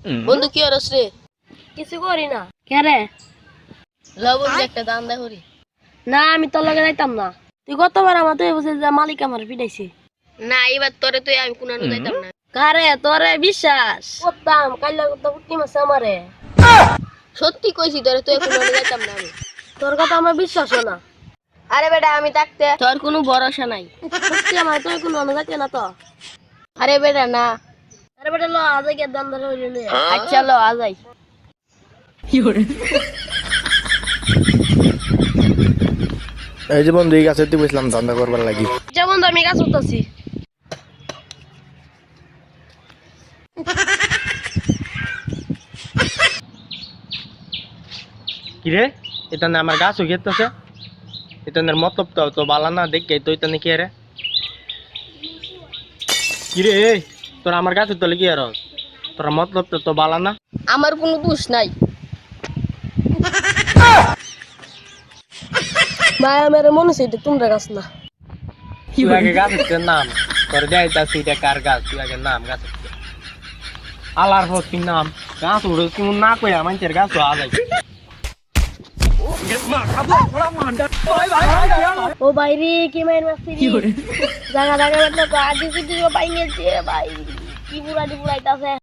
বন্ধু কি করছ রে? কিছু করি না। কে রে? লবণ একটা দান দে হরি। না আমি তোর লগে যাইতাম না। তুই গতবার আমার তুই বলছিস যে মালিক আমার পিটাইছে। না এবার তোরে তুই আমি কোনানো যাইতাম না। কারে তোরে বিশ্বাস করতাম কাইলা তো উঠি মাসে আমারে। সত্যি কইছি তোরে তুই কোনানো যাইতাম না আমি। তোর কথা আমার বিশ্বাস হয় না। আরে বেটা আমি থাকতে তোর কোনো ভরসা নাই। সত্যি আমার তুই কোনো অন্য যাইতে না তো। আরে বেটা না। আরে বেটা লো আজ গিয়ে দাম ধরে হইলে। আচ্ছা লো আজাই। এই যে বন্ধু এই গাছে তুই বসলাম ধান্দা করবার লাগি। যেমন আমি কাজ করতেছি। কিরে এটা না আমার গাছ উগেতেছে, এটা মতলব তো তো বালা না দেখে তো এটা কি রে কিরে তোর আমার গাছে তো লেগে আর তোর মতলব তো তো বালা না। আমার কোনো দোষ নাই। ভাই আমার মনে হচ্ছে এটা তোমরা গাছ না। তুই আগে গাছের নাম তোর দেয়তাছি এটা কার গাছ, তুই আগে নাম গাছের আলার হোক কি নাম গাছ উড়ে তুমি না কই আমাদের গাছ আলাই। ও বাইরে কি মাইর মারছি জায়গা জায়গা বেটা তো আদি কিছু পাই গেছে ভাই কি পুরা দি পুরাইতাছে।